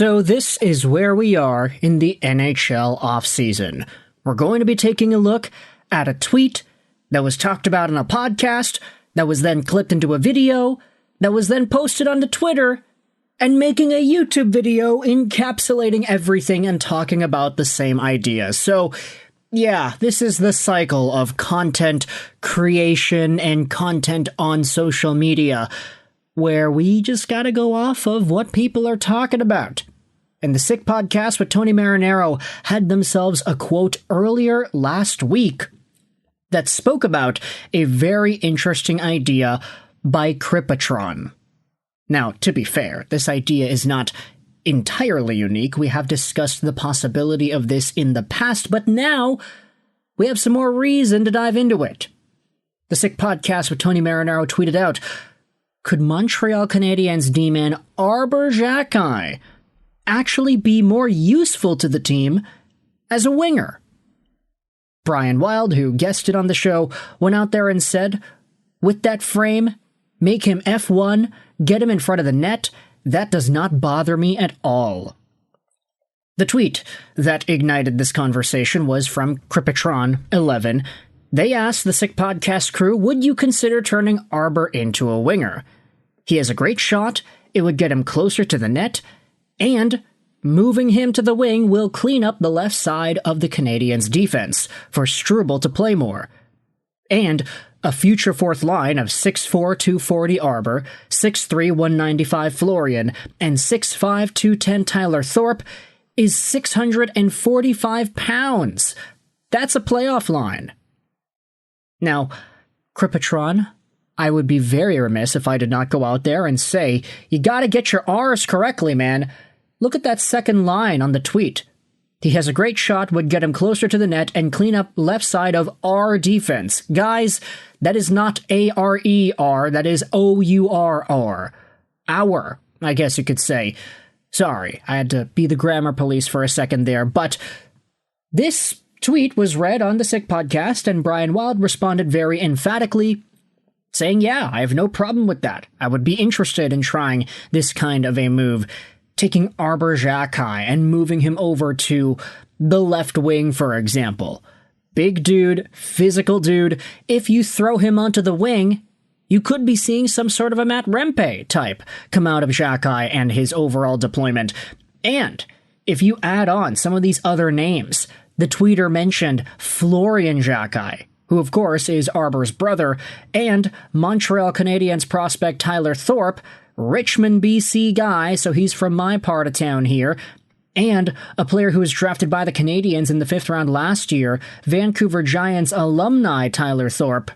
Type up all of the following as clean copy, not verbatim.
So this is where we are in the NHL offseason. We're going to be taking a look at a tweet that was talked about in a podcast, that was then clipped into a video, that was then posted onto Twitter, and making a YouTube video encapsulating everything and talking about the same idea. So, yeah, this is the cycle of content creation and content on social media, where we just gotta go off of what people are talking about. And the Sick Podcast with Tony Marinaro had themselves a quote earlier last week that spoke about a very interesting idea by Cryptron. Now, to be fair, this idea is not entirely unique. We have discussed the possibility of this in the past, but now we have some more reason to dive into it. The Sick Podcast with Tony Marinaro tweeted out, could Montreal Canadiens D-man Arber Xhekaj actually be more useful to the team as a winger? Brian Wild, who guested on the show, went out there and said, with that frame, make him F1, get him in front of the net, that does not bother me at all. The tweet that ignited this conversation was from Cryptron11. They asked the Sick Podcast crew, would you consider turning Arber into a winger? He has a great shot, it would get him closer to the net, and moving him to the wing will clean up the left side of the Canadiens' defense for Struble to play more. And a future fourth line of 6'4", 240 Arber, 6'3", 195 Florian, and 6'5", 210 Tyler Thorpe is 645 pounds. That's a playoff line. Now, Cryptron, I would be very remiss if I did not go out there and say, you gotta get your R's correctly, man. Look at that second line on the tweet. He has a great shot, would get him closer to the net, and clean up left side of our defense. Guys, that is not A-R-E-R, that is O-U-R-R. Our, I guess you could say. Sorry, I had to be the grammar police for a second there, but this tweet was read on the Sick Podcast, and Brian Wild responded very emphatically, saying, yeah, I have no problem with that. I would be interested in trying this kind of a move, taking Arber Xhekaj and moving him over to the left wing, for example. Big dude, physical dude. If you throw him onto the wing, you could be seeing some sort of a Matt Rempe type come out of Xhekaj and his overall deployment. And if you add on some of these other names, the tweeter mentioned Florian Xhekaj, who of course is Arber's brother, and Montreal Canadiens prospect Tyler Thorpe, Richmond, BC guy, so he's from my part of town here, and a player who was drafted by the Canadiens in the 5th round last year, Vancouver Giants alumni Tyler Thorpe.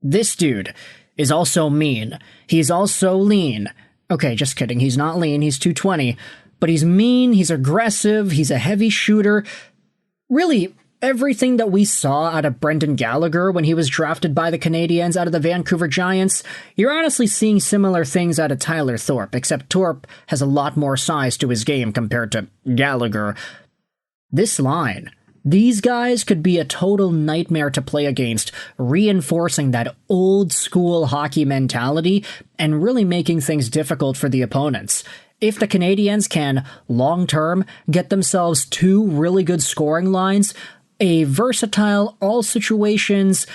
This dude is also mean. He's also lean. Okay, just kidding, he's not lean, he's 220, but he's mean, he's aggressive, he's a heavy shooter. Really, everything that we saw out of Brendan Gallagher when he was drafted by the Canadiens out of the Vancouver Giants, you're honestly seeing similar things out of Tyler Thorpe, except Thorpe has a lot more size to his game compared to Gallagher. This line, these guys could be a total nightmare to play against, reinforcing that old-school hockey mentality and really making things difficult for the opponents. If the Canadiens can, long-term, get themselves two really good scoring lines, a versatile, all-situations,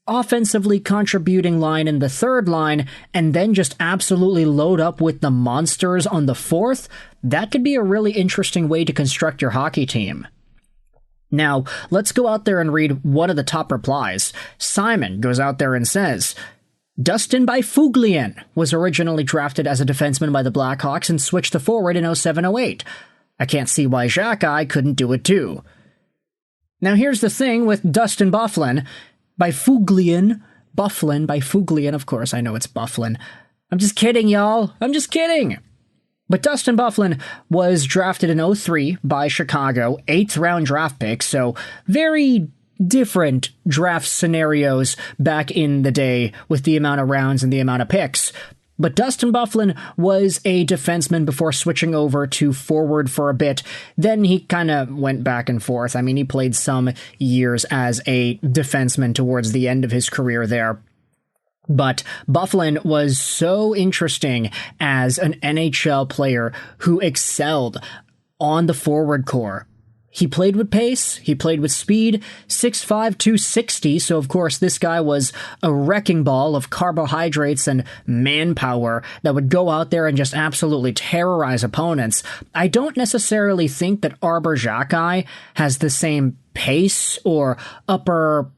offensively contributing line in the third line, and then just absolutely load up with the monsters on the fourth, that could be a really interesting way to construct your hockey team. Now, let's go out there and read one of the top replies. Simon goes out there and says, Dustin Byfuglien was originally drafted as a defenseman by the Blackhawks and switched to forward in 07-08. I can't see why Xhekaj couldn't do it too. Now here's the thing with Dustin Byfuglien, of course, I know it's Byfuglien. I'm just kidding, y'all. I'm just kidding. But Dustin Byfuglien was drafted in 03 by Chicago, 8th round draft pick, so very different draft scenarios back in the day with the amount of rounds and the amount of picks. But Dustin Byfuglien was a defenseman before switching over to forward for a bit. Then he kind of went back and forth. I mean, he played some years as a defenseman towards the end of his career there. But Byfuglien was so interesting as an NHL player who excelled on the forward core. He played with pace, he played with speed, 6'5", 260, so of course this guy was a wrecking ball of carbohydrates and manpower that would go out there and just absolutely terrorize opponents. I don't necessarily think that Arber Xhekaj has the same pace or upper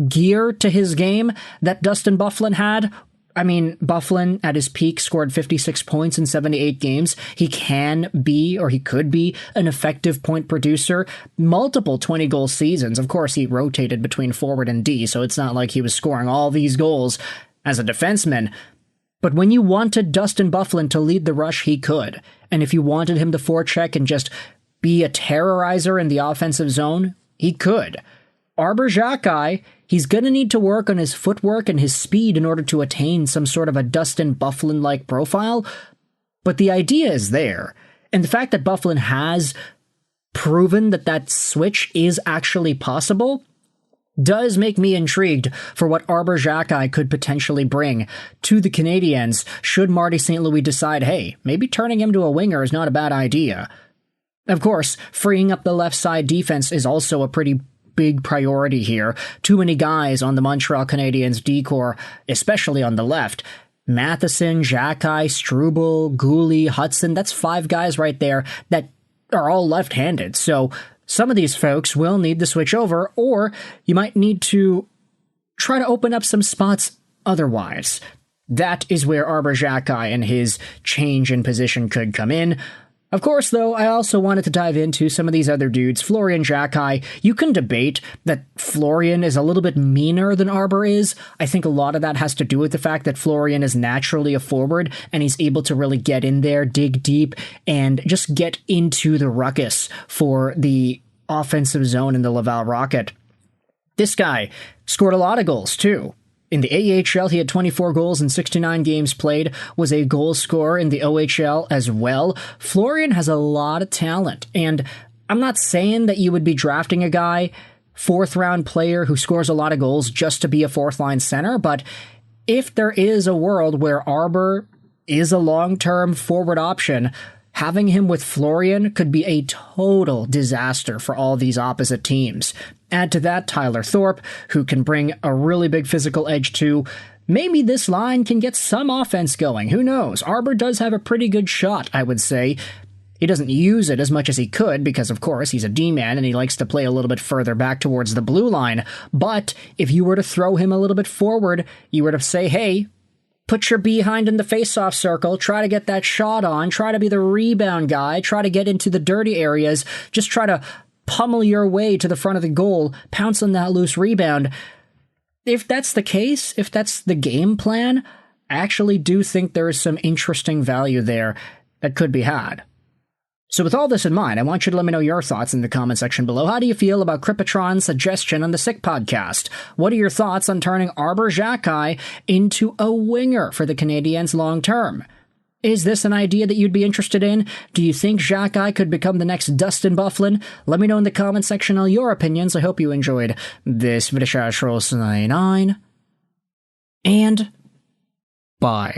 gear to his game that Dustin Byfuglien had. I mean, Byfuglien at his peak scored 56 points in 78 games. He can be, or he could be, an effective point producer. Multiple 20-goal seasons. Of course, he rotated between forward and D, so it's not like he was scoring all these goals as a defenseman. But when you wanted Dustin Byfuglien to lead the rush, he could. And if you wanted him to forecheck and just be a terrorizer in the offensive zone, he could. Arber Xhekaj, he's going to need to work on his footwork and his speed in order to attain some sort of a Dustin Byfuglien-like profile, but the idea is there. And the fact that Byfuglien has proven that that switch is actually possible does make me intrigued for what Arber Xhekaj could potentially bring to the Canadiens should Marty St. Louis decide, hey, maybe turning him to a winger is not a bad idea. Of course, freeing up the left side defense is also a pretty big priority here. Too many guys on the Montreal Canadiens D-core, especially on the left. Matheson, Xhekaj, Struble, Gooley, Hudson, that's 5 guys right there that are all left-handed. So some of these folks will need to switch over, or you might need to try to open up some spots otherwise. That is where Arber Xhekaj and his change in position could come in. Of course, though, I also wanted to dive into some of these other dudes. Florian Xhekaj, you can debate that Florian is a little bit meaner than Arber is. I think a lot of that has to do with the fact that Florian is naturally a forward, and he's able to really get in there, dig deep, and just get into the ruckus for the offensive zone in the Laval Rocket. This guy scored a lot of goals, too. In the AHL, he had 24 goals in 69 games played, was a goal scorer in the OHL as well. Florian has a lot of talent, and I'm not saying that you would be drafting a guy, 4th-round player who scores a lot of goals just to be a 4th-line center, but if there is a world where Arber is a long-term forward option, having him with Florian could be a total disaster for all these opposite teams. Add to that Tyler Thorpe, who can bring a really big physical edge too. Maybe this line can get some offense going. Who knows? Arber does have a pretty good shot, I would say. He doesn't use it as much as he could because, of course, he's a D-man and he likes to play a little bit further back towards the blue line. But if you were to throw him a little bit forward, you were to say, hey, put your behind in the face-off circle, try to get that shot on, try to be the rebound guy, try to get into the dirty areas, just try to pummel your way to the front of the goal, pounce on that loose rebound. If that's the case, if that's the game plan, I actually do think there is some interesting value there that could be had. So with all this in mind, I want you to let me know your thoughts in the comment section below. How do you feel about Kripatron's suggestion on the Sick podcast? What are your thoughts on turning Arber Xhekaj into a winger for the Canadiens long term? Is this an idea that you'd be interested in? Do you think Xhekaj could become the next Dustin Byfuglien? Let me know in the comment section all your opinions. I hope you enjoyed this video. And bye.